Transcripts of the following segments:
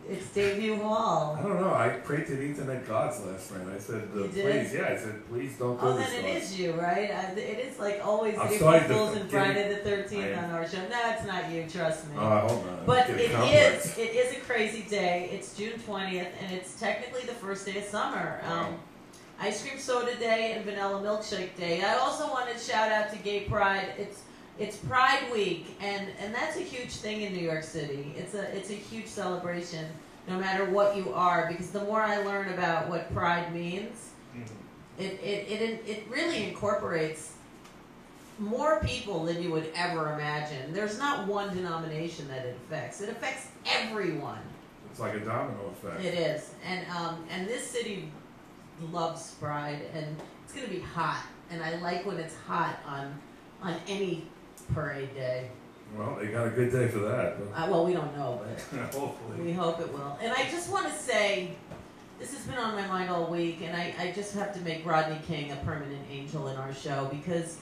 It's debut hall. I don't know. I prayed to the internet gods last night. I said, please, yeah, I said, please don't do this. Oh, then it is you, right? It is like always April Fools and Friday the 13th on our show. No, it's not you, trust me. Oh, I hope not. But it is a crazy day. It's June 20th, and it's technically the first day of summer. Wow. Ice cream soda day and vanilla milkshake day. I also wanted to shout out to Gay Pride. It's Pride Week, and that's a huge thing in New York City. It's a huge celebration, no matter what you are, because the more I learn about what Pride means, it really incorporates more people than you would ever imagine. There's not one denomination that it affects. It affects everyone. It's like a domino effect. It is, and this city loves Pride, and it's going to be hot, and I like when it's hot on any parade day. Well, they got a good day for that. Well, we don't know, but hopefully. We hope it will. And I just want to say, this has been on my mind all week, and I just have to make Rodney King a permanent angel in our show, because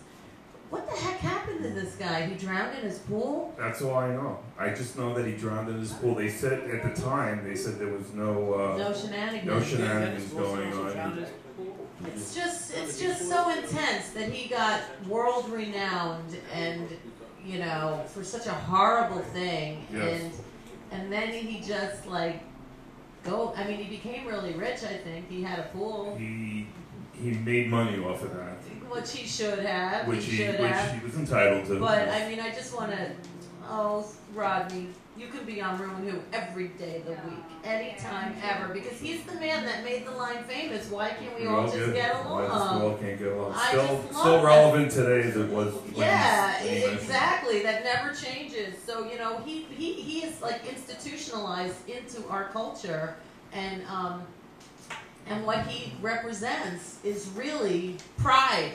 what the heck happened to this guy? He drowned in his pool? That's all I know. I just know that he drowned in his pool. They said at the time, there was no shenanigans going on. It's just so intense that he got world renowned and, you know, for such a horrible thing. Yes. And then he just he became really rich, I think. He had a pool. He made money off of that. Which he should have. Which he was entitled to. But I mean, I just want to, Rodney, you can be on Rew-who every day of the week, anytime, ever, because he's the man that made the line famous. Why can't we all just get along? We all can't get along. Still relevant today as it was. Yeah, exactly. That never changes. So, you know, he is like institutionalized into our culture, and what he represents is really pride.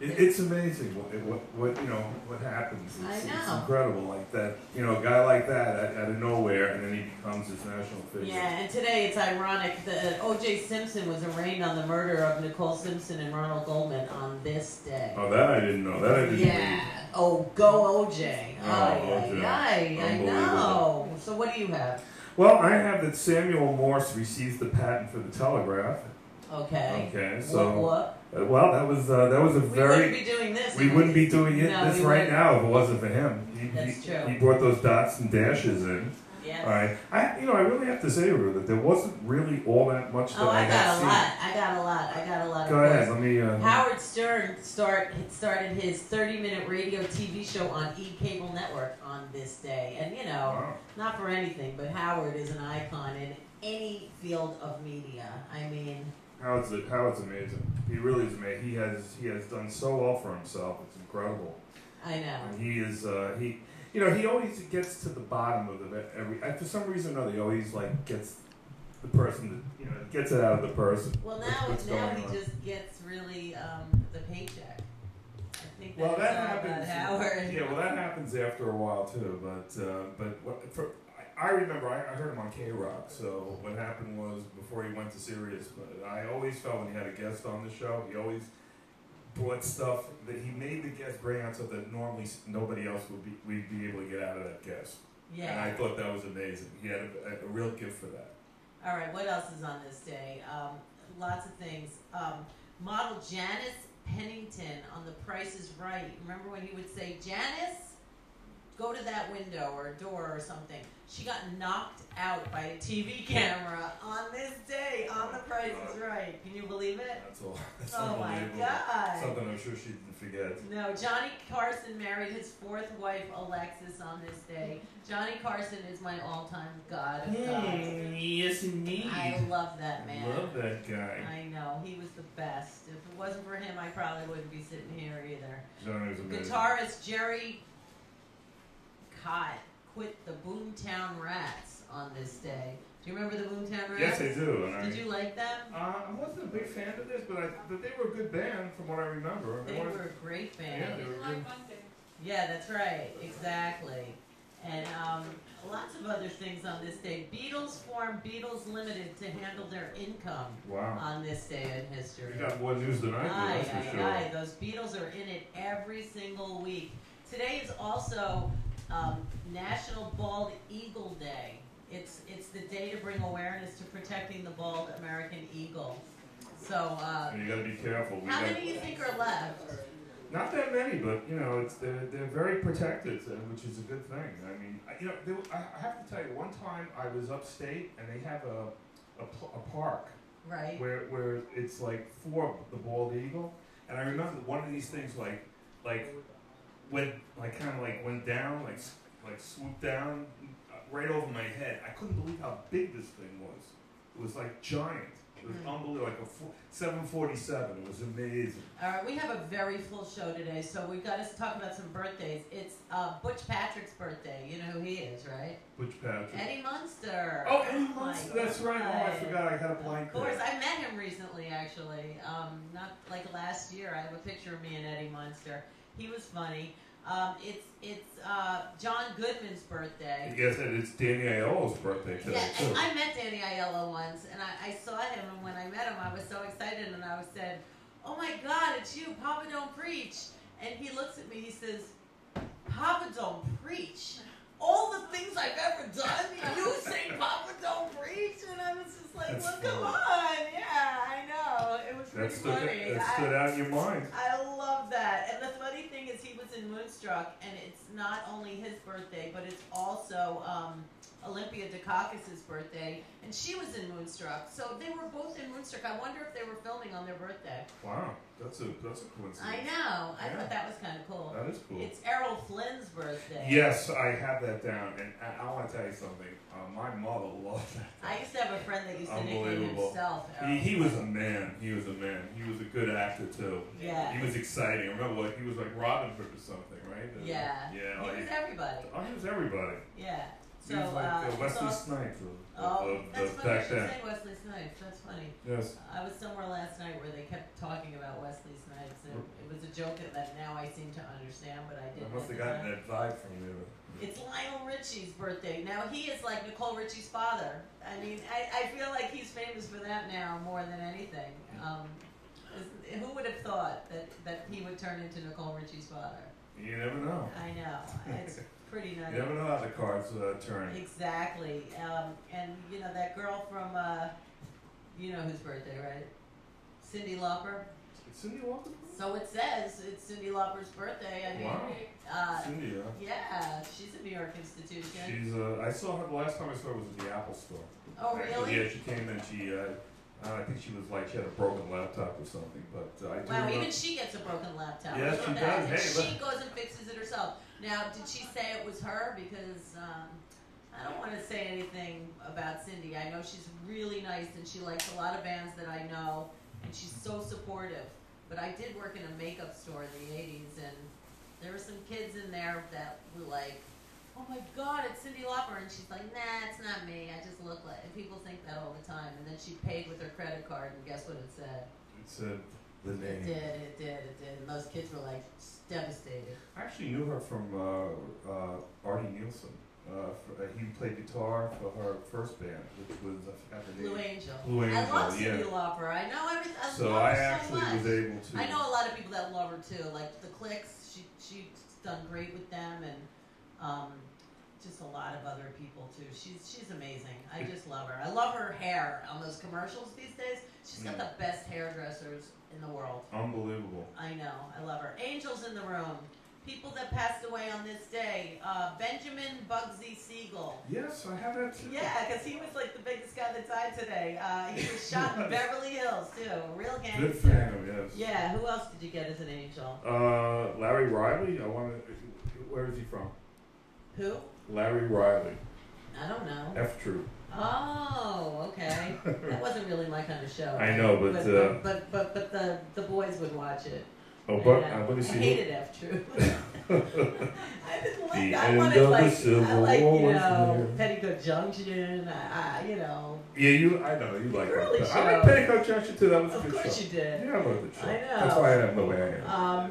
It's amazing what happens. It's incredible, like that. You know, a guy like that out of nowhere, and then he becomes this national figure. Yeah, and today it's ironic that O.J. Simpson was arraigned on the murder of Nicole Simpson and Ronald Goldman on this day. Oh, that I didn't know. That I didn't know. Oh, go O.J. OJ. I know. So what do you have? Well, I have that Samuel Morse receives the patent for the telegraph. Okay. Okay. So. What? Well, that was a very. We wouldn't be doing this. We wouldn't be doing this right now if it wasn't for him. That's true. He brought those dots and dashes in. Yes. All right. I really have to say to you that there wasn't really all that much that I had seen. I got a lot. Go ahead. Let me. Howard Stern started his 30-minute radio TV show on E-Cable Network on this day, and not for anything, but Howard is an icon in any field of media. I mean. Howard's amazing. He really is amazing. He has done so well for himself. It's incredible. I know. And he is he always gets to the bottom of it for some reason or another. He always gets the person that gets it out of the person. Well, now he just gets really the paycheck. I think that happens. Howard. Yeah, well, that happens after a while too. I remember I heard him on K-Rock, so what happened was before he went to Sirius, I always felt when he had a guest on the show, he always brought stuff that he made the guest bring out stuff that normally nobody else would be able to get out of that guest. Yeah. And I thought that was amazing. He had a real gift for that. All right, what else is on this day? Lots of things. Model Janice Pennington on The Price is Right. Remember when he would say, Janice, go to that window or door or something. She got knocked out by a TV camera on this day on The Price is Right. Can you believe it? That's oh my God. Something I'm sure she didn't forget. No, Johnny Carson married his fourth wife, Alexis, on this day. Johnny Carson is my all-time god of gods. Yes, indeed. I love that man. Love that guy. I know. He was the best. If it wasn't for him, I probably wouldn't be sitting here either. Johnny was amazing. Guitarist Jerry Cott quit the Boomtown Rats on this day. Do you remember the Boomtown Rats? Yes, I do. Did you like them? I wasn't a big fan of this, but they were a good band from what I remember. They were a great band. Yeah, they were good. Yeah, that's right. Exactly. And lots of other things on this day. Beatles formed Beatles Limited to handle their income on this day in history. You got more news than I do, that's for sure. Those Beatles are in it every single week. Today is also National Bald Eagle Day. it's the day to bring awareness to protecting the bald American eagle. So you got to be careful. How many do you think are left? Not that many, but you know, they're very protected, which is a good thing. I mean, I have to tell you, one time I was upstate and they have a park, right, where it's like for the bald eagle, and I remember one of these things like went down, like swooped down right over my head. I couldn't believe how big this thing was. It was like giant. It was unbelievable, like a 747. It was amazing. All right, we have a very full show today, so we've got to talk about some birthdays. It's Butch Patrick's birthday. You know who he is, right? Butch Patrick. Eddie Munster. Oh, Eddie Munster. That's right. Oh, I forgot. I had a blank. Of course, I met him recently, actually. Not like last year. I have a picture of me and Eddie Munster. He was funny. It's John Goodman's birthday. Yes, and it's Danny Aiello's birthday today, yeah, too. I met Danny Aiello once, and I saw him, and when I met him, I was so excited, and I said, "Oh my God, it's you, Papa Don't Preach." And he looks at me, he says, "Papa Don't Preach? All the things I've ever done, you say Papa Don't Preach?" And I was just like, That's well, funny. come on. Yeah, I know. It was pretty funny. That stood out in your mind. I love that. And the funny thing is he was in Moonstruck, and it's not only his birthday, but it's also Olympia Dukakis' birthday, and she was in Moonstruck. So they were both in Moonstruck. I wonder if they were filming on their birthday. Wow, that's a coincidence. I know. I thought that was kind of cool. That is cool. It's Errol Flynn's birthday. Yes, I have that down, and I want to tell you something. My mother loved that. I used to have a friend that used to nickname himself Errol. He was a man. He was a man. He was a good actor too. Yeah. He was exciting. I remember, he was like Robin Hood or something, right? Yeah. Yeah. He was everybody. Oh, he was everybody. Yeah. He was like Wesley Snipes that's funny. back You should then. say Wesley Snipes. That's funny. Yes. I was somewhere last night where they kept talking about Wesley Snipes, and it was a joke that now I seem to understand, but I didn't. I must have gotten that vibe from you. It's Lionel Richie's birthday. Now, he is like Nicole Richie's father. I mean, I feel like he's famous for that now more than anything. Who would have thought that he would turn into Nicole Richie's father? You never know. I know. It's pretty nutty. You never know how the cards turn. Exactly. And, you know, that girl from, you know whose birthday, right? Cyndi Lauper. It's Cyndi Lauper? So it says it's Cyndi Lauper's birthday. I mean, wow. Cyndi, yeah, she's a New York institution. She's. I saw her the last time I saw her was at the Apple store. Oh, really? Yeah, she came and she. I think she was like she had a broken laptop or something. But I do. Wow, even she gets a broken laptop. Yes, she does. And Hey, she goes and fixes it herself. Now, did she say it was her? Because I don't want to say anything about Cyndi. I know she's really nice and she likes a lot of bands that I know, and she's so supportive. But I did work in a makeup store in the 80s, and there were some kids in there that were like, "Oh my God, it's Cyndi Lauper," and she's like, "Nah, it's not me. I just look like." And people think that all the time. And then she paid with her credit card, and guess what it said? It said the name. It did. And those kids were like devastated. I actually knew her from Artie Nielsen. He played guitar for her first band, which was I forgot the name. Blue Angel. Blue Angel. I love yeah. Cyndi Lauper. I know everything. So love I her actually so much. was able to. I know a lot of people that love her too, like the Clicks. She's done great with them, and just a lot of other people too. She's amazing. I just love her. I love her hair on those commercials these days. She's got the best hairdressers in the world. Unbelievable. I know. I love her. Angels in the room. People that passed away on this day. Benjamin Bugsy Siegel. Yes, I have that too. Yeah, because he was like the biggest guy that died today. He was shot in Beverly Hills too. A real gangster. Good for him, yes. Yeah. Who else did you get as an angel? Larry Riley. Where is he from? Who? Larry Riley. I don't know. F Troop. Oh, okay. That wasn't really my kind of show. I know, but the boys would watch it. Oh, but I see. hated F Troop. I didn't like The that. end I of wanted the Civil I like War you was know near. Petticoat Junction. You know. Yeah, I know you like Early that. show. I like Petticoat Junction too. That was a Of good show. course you did. Yeah, I love the show. I know. That's why I am the way I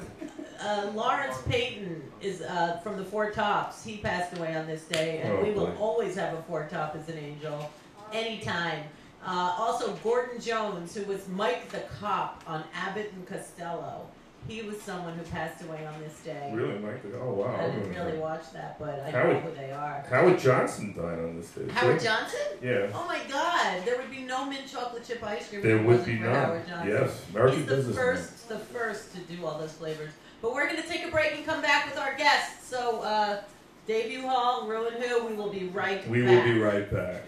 am. Lawrence Payton is from the Four Tops. He passed away on this day, and Oh, we will boy. always have a Four Top as an angel, anytime. Also, Gordon Jones, who was Mike the Cop on Abbott and Costello. He was someone who passed away on this day. Really, Mike? Oh, wow. I didn't really watch that, but I Howard, know who they are. Howard Johnson died on this day. Howard Johnson? Yeah. Oh my God! There would be no mint chocolate chip ice cream. There if it would wasn't be for none. Howard Johnson. Yes, American He's businessman. the first to do all those flavors. But we're going to take a break and come back with our guests. So, DaVe, HaLL, rew-who, we will be right back. We will be right back.